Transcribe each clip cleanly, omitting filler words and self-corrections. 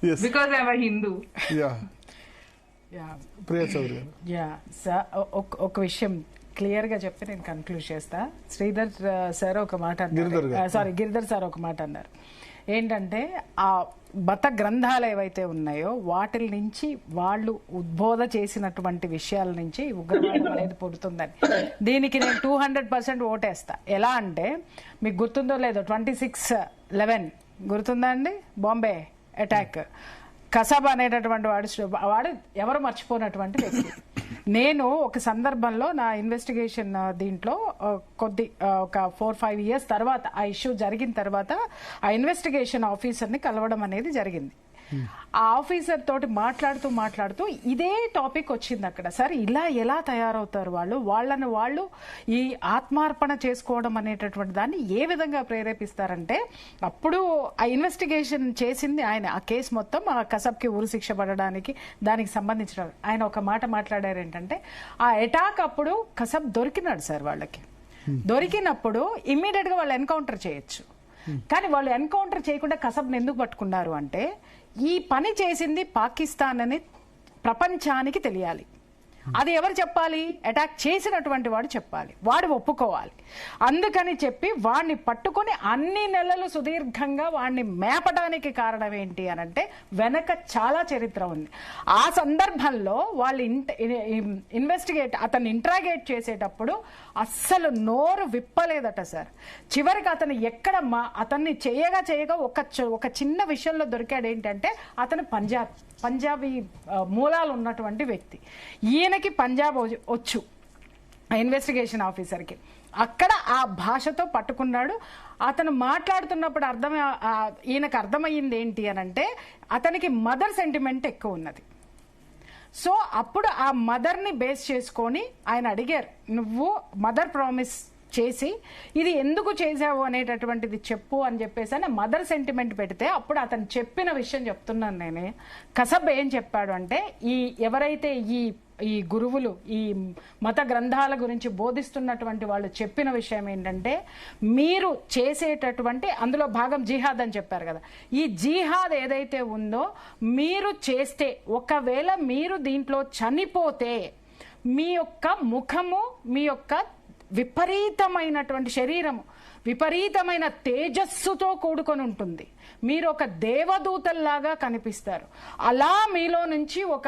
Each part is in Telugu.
because I'm a Hindu. Priya Chaudhary sir ఒక విషయం క్లియర్ గా చెప్పి నేను కన్క్లూడ్ చేస్తా. శ్రీధర్ సార్ ఒక మాట అన్నారు, గిరిధర్ సార్ ఒక మాట అన్నారు ఏంటంటే, ఆ మత గ్రంథాలు ఏవైతే ఉన్నాయో వాటి నుంచి వాళ్ళు ఉద్బోధ చేసినటువంటి విషయాల నుంచి ఉగ్రవాదం అనేది పుడుతుందని. దీనికి నేను 200% ఓటేస్తా. ఎలా అంటే, మీకు గుర్తుందో లేదో 26/11 గుర్తుందా అండి, బాంబే అటాక్. కసాబ్ అనేటటువంటి వాడు ఎవరు మర్చిపోయినటువంటి వ్యక్తి. నేను ఒక సందర్భంలో నా ఇన్వెస్టిగేషన్ దీంట్లో ఒక 4-5 years తర్వాత ఆ ఇష్యూ జరిగిన తర్వాత ఆ ఇన్వెస్టిగేషన్ ఆఫీసర్ని కలవడం అనేది జరిగింది. ఆ ఆఫీసర్ తోటి మాట్లాడుతూ ఇదే టాపిక్ వచ్చింది అక్కడ. సార్, ఇలా ఎలా తయారవుతారు వాళ్ళని వాళ్ళు ఈ ఆత్మార్పణ చేసుకోవడం అనేటటువంటి దాన్ని ఏ విధంగా ప్రేరేపిస్తారంటే, అప్పుడు ఆ ఇన్వెస్టిగేషన్ చేసింది ఆయన. ఆ కేసు మొత్తం ఆ కసబ్కి ఉరి శిక్ష పడడానికి దానికి సంబంధించిన ఆయన ఒక మాట మాట్లాడారు ఏంటంటే, ఆ అటాక్ అప్పుడు కసబ్ దొరికినాడు సార్. వాళ్ళకి దొరికినప్పుడు ఇమ్మీడియట్ గా వాళ్ళు ఎన్కౌంటర్ చేయొచ్చు, కానీ వాళ్ళు ఎన్కౌంటర్ చేయకుండా కసబ్ని ఎందుకు పట్టుకున్నారు అంటే, ఈ పని చేసింది పాకిస్తాన్ అని ప్రపంచానికి తెలియాలి. అది ఎవరు చెప్పాలి? అటాక్ చేసినటువంటి వాడు చెప్పాలి, వాడు ఒప్పుకోవాలి. అందుకని చెప్పి వాడిని పట్టుకొని అన్ని నెలలు సుదీర్ఘంగా వాడిని మేపడానికి కారణం ఏంటి అనంటే, వెనక చాలా చరిత్ర ఉంది. ఆ సందర్భంలో వాళ్ళు అతన్ని ఇంట్రాగేట్ చేసేటప్పుడు అస్సలు నోరు విప్పలేదట సార్. చివరికి అతను అతన్ని చేయగా ఒక చిన్న విషయంలో దొరికాడు ఏంటంటే, అతను పంజాబీ మూలాలు ఉన్నటువంటి వ్యక్తి. ఈయనకి పంజాబ్ వచ్చు ఇన్వెస్టిగేషన్ ఆఫీసర్కి. అక్కడ ఆ భాషతో పట్టుకున్నాడు. అతను మాట్లాడుతున్నప్పుడు ఈయనకు అర్థమయ్యింది ఏంటి అనంటే, అతనికి మదర్ సెంటిమెంట్ ఎక్కువ ఉన్నది. సో అప్పుడు ఆ మదర్ని బేస్ చేసుకొని ఆయన అడిగారు, నువ్వు మదర్ ప్రామిస్ చేసి ఇది ఎందుకు చేసావు అనేటటువంటిది చెప్పు అని చెప్పేసి అని మదర్ సెంటిమెంట్ పెడితే, అప్పుడు అతను చెప్పిన విషయం చెప్తున్నాను నేనే. కసబ్ ఏం చెప్పాడు అంటే, ఎవరైతే ఈ గురువులు ఈ మత గ్రంథాల గురించి బోధిస్తున్నటువంటి వాళ్ళు చెప్పిన విషయం ఏంటంటే, మీరు చేసేటటువంటి అందులో భాగం జిహాద్ అని చెప్పారు కదా, ఈ జిహాద్ ఏదైతే ఉందో మీరు చేస్తే, ఒకవేళ మీరు దీంట్లో చనిపోతే మీ యొక్క ముఖము, మీ యొక్క విపరీతమైనటువంటి శరీరము విపరీతమైన తేజస్సుతో కూడుకొని ఉంటుంది. మీరు ఒక దేవదూతల్లాగా కనిపిస్తారు. అలా మీలో నుంచి ఒక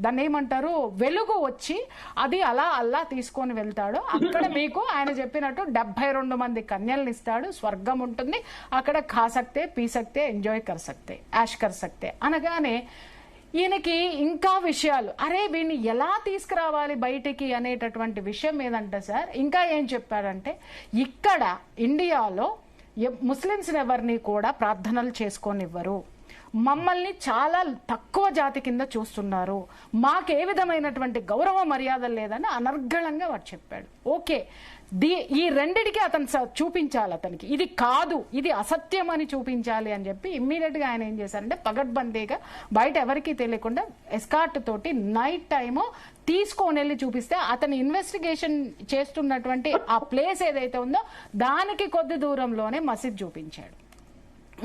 దాన్ని ఏమంటారు, వెలుగు వచ్చి అది అలా తీసుకొని వెళ్తాడు. అక్కడ మీకు ఆయన చెప్పినట్టు 72 మంది కన్యల్ని ఇస్తాడు, స్వర్గం ఉంటుంది, అక్కడ ఖా సక్తే, పీ సక్తే, ఎంజాయ్ కర్ సక్తే, యాష్ కర్ సక్తే అనగానే ఈయనకి ఇంకా విషయాలు, అరే వీడిని ఎలా తీసుకురావాలి బయటికి అనేటటువంటి విషయం ఏదంటే సార్, ఇంకా ఏం చెప్పారంటే, ఇక్కడ ఇండియాలో ముస్లిమ్స్ని ఎవరిని కూడా ప్రార్థనలు చేసుకోనివ్వరు, మమ్మల్ని చాలా తక్కువ జాతి కింద చూస్తున్నారు, మాకే విధమైనటువంటి గౌరవ మర్యాదలు లేదని అనర్గళంగా వాడు చెప్పాడు. ఓకే, ఈ రెండిటికి అతను చూపించాలి, అతనికి ఇది కాదు, ఇది అసత్యం అని చూపించాలి అని చెప్పి ఇమ్మీడియట్ గా ఆయన ఏం చేశారంటే, పగడ్బందీగా బయట ఎవరికి తెలియకుండా ఎస్కార్ట్ తోటి నైట్ టైము తీసుకొని వెళ్ళి చూపిస్తే, అతను ఇన్వెస్టిగేషన్ చేస్తున్నటువంటి ఆ ప్లేస్ ఏదైతే ఉందో దానికి కొద్ది దూరంలోనే మసీద్ చూపించాడు.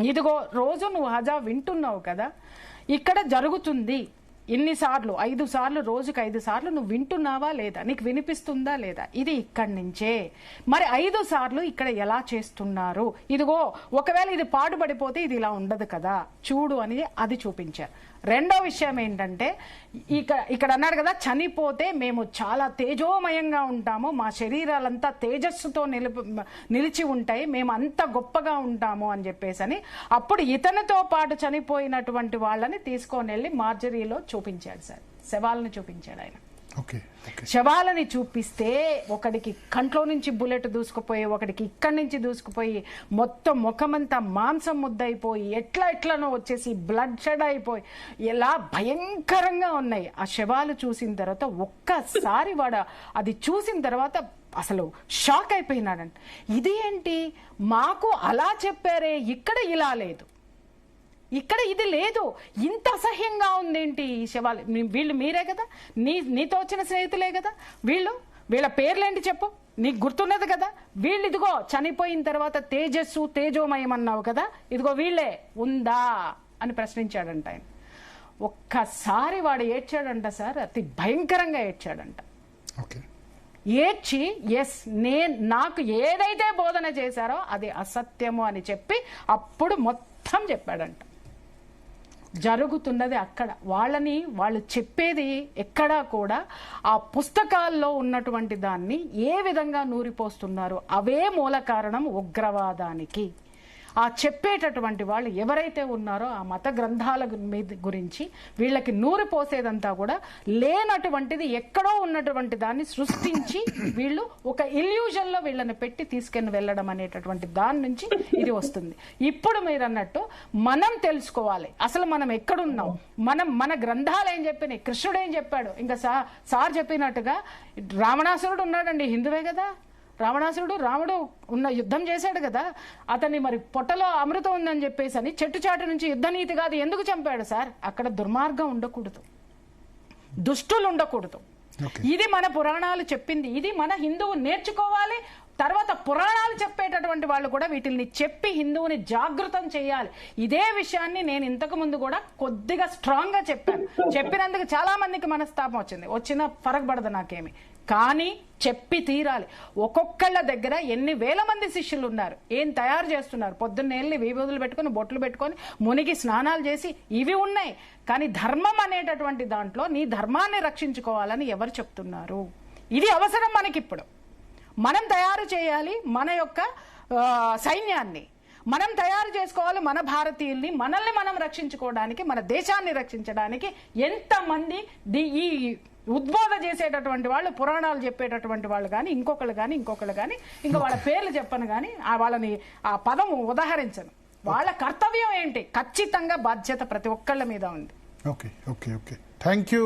ఇదిగో రోజు నువ్వు హజా వింటున్నావు కదా, ఇక్కడ జరుగుతుంది ఇన్నిసార్లు, 5 సార్లు, రోజుకి 5 సార్లు నువ్వు వింటున్నావా లేదా, నీకు వినిపిస్తుందా లేదా, ఇది ఇక్కడి నుంచే. మరి 5 సార్లు ఇక్కడ ఎలా చేస్తున్నారు, ఇదిగో ఒకవేళ ఇది పాడుపడిపోతే ఇది ఇలా ఉండదు కదా చూడు అని అది చూపించారు. రెండో విషయం ఏంటంటే, ఇక్కడ అన్నాడు కదా, చనిపోతే మేము చాలా తేజోమయంగా ఉంటాము, మా శరీరాలంతా తేజస్సుతో నిలిచి ఉంటాయి, మేము అంత గొప్పగా ఉంటాము అని చెప్పేసి అని. అప్పుడు ఇతనితో పాటు చనిపోయినటువంటి వాళ్ళని తీసుకొని వెళ్ళి మార్జరీలో చూపించాడు సార్, శవాలను చూపించాడు ఆయన. శవాలని చూపిస్తే ఒకడికి కంట్లో నుంచి బుల్లెట్ దూసుకుపోయి, ఒకడికి ఇక్కడి నుంచి దూసుకుపోయి, మొత్తం ముఖమంతా మాంసం ముద్దయిపోయి, ఎట్లనో వచ్చేసి బ్లడ్ షెడ్ అయిపోయి, ఎలా భయంకరంగా ఉన్నాయి ఆ శవాలు. చూసిన తర్వాత ఒక్కసారి వాడు అది చూసిన తర్వాత అసలు షాక్ అయిపోయినాడంట. ఇది ఏంటి, మాకు అలా చెప్పారే, ఇక్కడ ఇలా లేదు, ఇక్కడ ఇది లేదు, ఇంత అసహ్యంగా ఉందేంటి ఈ శవాలు. వీళ్ళు మీరే కదా, నీతో వచ్చిన స్నేహితులే కదా వీళ్ళ పేర్లేంటి చెప్పు, నీకు గుర్తున్నది కదా, వీళ్ళు ఇదిగో చనిపోయిన తర్వాత తేజస్సు తేజోమయం అన్నావు కదా, ఇదిగో వీళ్ళే ఉందా అని ప్రశ్నించాడంట ఆయన. ఒక్కసారి వాడు ఏడ్చాడంట సార్, అతి భయంకరంగా ఏడ్చాడంట. ఏడ్చి ఎస్ నాకు ఏదైతే బోధన చేశారో అది అసత్యము అని చెప్పి అప్పుడు మొత్తం చెప్పాడంట. జరుగుతున్నది అక్కడ. వాళ్ళు చెప్పేది ఎక్కడా కూడా ఆ పుస్తకాల్లో ఉన్నటువంటి దాన్ని ఏ విధంగా నూరిపోస్తున్నారు, అవే మూల కారణం ఉగ్రవాదానికి. ఆ చెప్పేటటువంటి వాళ్ళు ఎవరైతే ఉన్నారో ఆ మత గ్రంథాల మీద గురించి వీళ్ళకి నూరు పోసేదంతా కూడా లేనటువంటిది, ఎక్కడో ఉన్నటువంటి దాన్ని సృష్టించి వీళ్ళు ఒక ఇల్యూజన్ లో వీళ్ళని పెట్టి తీసుకెళ్ళి వెళ్ళడం అనేటటువంటి దాని నుంచి ఇది వస్తుంది. ఇప్పుడు మీరు అన్నట్టు మనం తెలుసుకోవాలి అసలు మనం ఎక్కడున్నాం, మన గ్రంథాలు ఏం చెప్పినాయి, కృష్ణుడు ఏం చెప్పాడు. ఇంకా సార్ చెప్పినట్టుగా రావణాసురుడు ఉన్నాడండి, హిందువే కదా. రాముడు ఉన్న యుద్ధం చేశాడు కదా, అతన్ని మరి పొట్టలో అమృతం ఉందని చెప్పేసి అని చెట్టు చాటు నుంచి యుద్ధనీతి కాదు ఎందుకు చంపాడు సార్? అక్కడ దుర్మార్గం ఉండకూడదు, దుష్టులు ఉండకూడదు. ఇది మన పురాణాలు చెప్పింది, ఇది మన హిందువు నేర్చుకోవాలి. తర్వాత పురాణాలు చెప్పేటటువంటి వాళ్ళు కూడా వీటిని చెప్పి హిందువుని జాగృతం చేయాలి. ఇదే విషయాన్ని నేను ఇంతకు ముందు కూడా కొద్దిగా స్ట్రాంగ్ గా చెప్పాను. చెప్పినందుకు చాలా మందికి మనస్తాపం వచ్చిన ఫరక్ పడదు నాకేమి, కానీ చెప్పి తీరాలి. ఒక్కొక్కళ్ళ దగ్గర ఎన్ని వేల మంది శిష్యులు ఉన్నారు, ఏం తయారు చేస్తున్నారు, పొద్దున్న వెళ్ళి విభూతులు పెట్టుకొని బొట్లు పెట్టుకొని మునిగి స్నానాలు చేసి ఇవి ఉన్నాయి. కానీ ధర్మం అనేటటువంటి దాంట్లో నీ ధర్మాన్ని రక్షించుకోవాలని ఎవరు చెప్తున్నారు? ఇది అవసరం మనకిప్పుడు. మనం తయారు చేయాలి మన యొక్క సైన్యాన్ని, మనం తయారు చేసుకోవాలి మన భారతీయుల్ని, మనల్ని మనం రక్షించుకోవడానికి, మన దేశాన్ని రక్షించడానికి. ఎంతమంది ఈ ఉద్బోధ చేసేటటువంటి వాళ్ళు, పురాణాలు చెప్పేటటువంటి వాళ్ళు కానీ ఇంకొకళ్ళు కానీ ఇంకా వాళ్ళ పేర్లు చెప్పను కానీ వాళ్ళని ఆ పదం ఉదాహరించను. వాళ్ళ కర్తవ్యం ఏంటి? ఖచ్చితంగా బాధ్యత ప్రతి ఒక్కళ్ళ మీద ఉంది. Okay, thank you.